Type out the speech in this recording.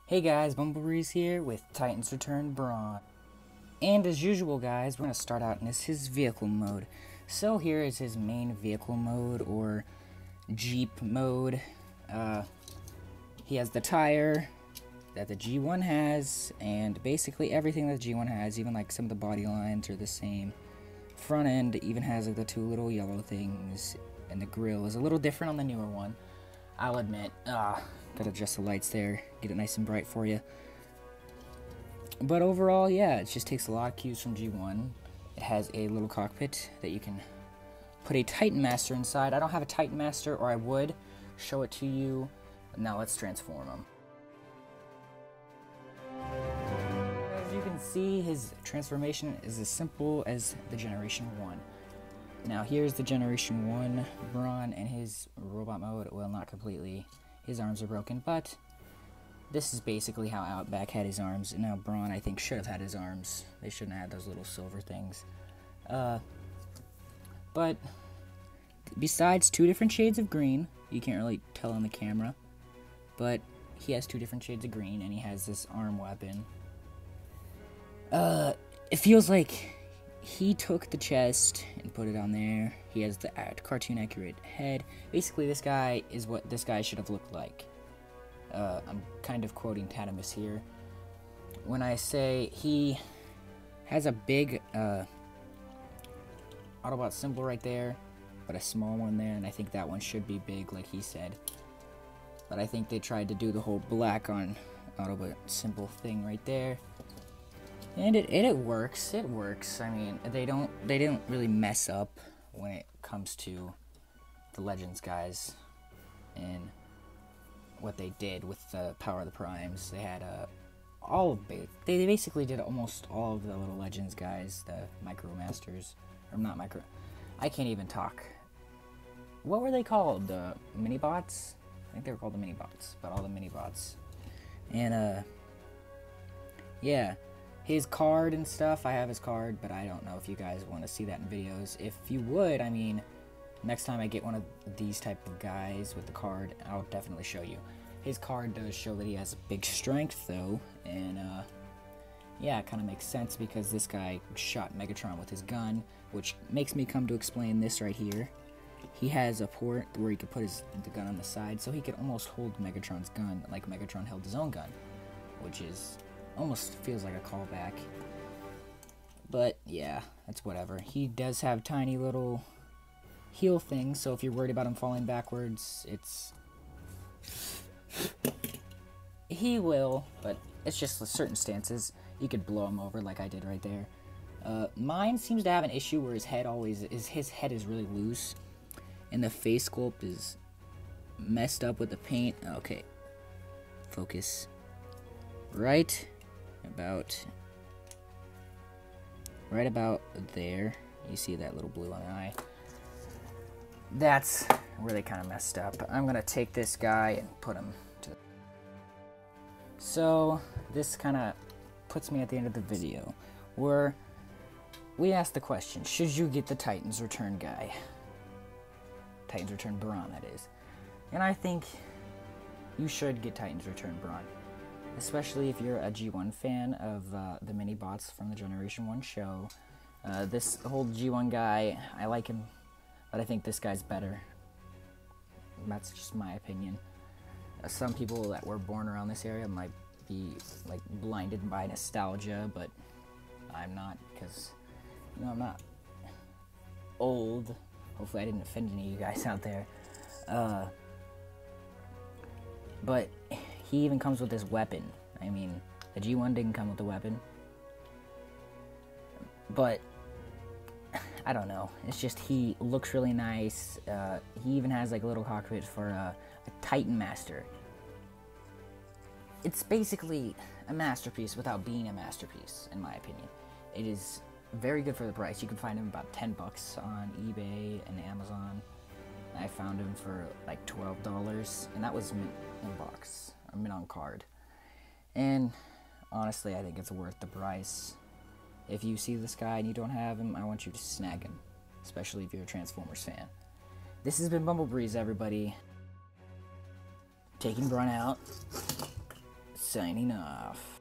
Hey guys, BumbleBreeze here with Titans Return Brawn. And as usual guys, we're going to start out in his vehicle mode. So here is his main vehicle mode, or Jeep mode. He has the tire that the G1 has, and basically everything that the G1 has, even like some of the body lines are the same. Front end even has like the two little yellow things, and the grill is a little different on the newer one. I'll admit, gotta adjust the lights there, get it nice and bright for you. But overall, yeah, it just takes a lot of cues from G1. It has a little cockpit that you can put a Titan Master inside. I don't have a Titan Master, or I would show it to you. Now let's transform him. As you can see, his transformation is as simple as the Generation 1. Now here's the Generation 1 Brawn and his robot mode. Well, not completely. His arms are broken, but this is basically how Outback had his arms. Now Brawn, I think, should have had his arms. They shouldn't have had those little silver things. But besides two different shades of green, you can't really tell on the camera, but he has two different shades of green, and he has this arm weapon. It feels like he took the chest and put it on there. He has the cartoon accurate head. Basically, this guy is what this guy should have looked like. I'm kind of quoting Tatamus here when I say he has a big Autobot symbol right there, but a small one there, and I think that one should be big, like he said. But I think they tried to do the whole black on Autobot symbol thing right there. And it works. It works. I mean, they didn't really mess up when it comes to the Legends guys and what they did with the Power of the Primes. They had they basically did almost all of the little Legends guys, the Micro Masters, or not Micro. I can't even talk. What were they called? The mini bots? I think they were called the mini bots, but all the mini bots. And yeah. His card and stuff, I have his card, but I don't know if you guys want to see that in videos. If you would, I mean, next time I get one of these type of guys with the card, I'll definitely show you. His card does show that he has big strength, though, and, yeah, it kind of makes sense because this guy shot Megatron with his gun, which makes me come to explain this right here. He has a port where he could put the gun on the side, so he could almost hold Megatron's gun like Megatron held his own gun, which is almost feels like a callback. But yeah, that's whatever. He does have tiny little heel things, so if you're worried about him falling backwards, he will, but it's just certain stances. You could blow him over like I did right there. Mine seems to have an issue where his head is really loose, and the face sculpt is messed up with the paint. Okay, focus. Right about there, you see that little blue on the eye. That's where they kind of messed up. I'm gonna take this guy and put him to. So this kind of puts me at the end of the video, where we asked the question: should you get the Titans Return guy? Titans Return Brawn, that is. And I think you should get Titans Return Brawn. Especially if you're a G1 fan of the mini-bots from the Generation 1 show. This whole G1 guy, I like him, but I think this guy's better. That's just my opinion. Some people that were born around this area might be like blinded by nostalgia, but I'm not, because, you know, I'm not old. Hopefully I didn't offend any of you guys out there. But he even comes with this weapon. I mean, the G1 didn't come with the weapon. But, I don't know. It's just he looks really nice. He even has like a little cockpit for a Titan Master. It's basically a masterpiece without being a masterpiece, in my opinion. It is very good for the price. You can find him about 10 bucks on eBay and Amazon. I found him for like $12, and that was mint in box. Mint on card. And honestly, I think it's worth the price. If you see this guy and you don't have him, I want you to snag him, especially if you're a Transformers fan. This has been BumbleBreeze, everybody. Taking Brawn out. signing off.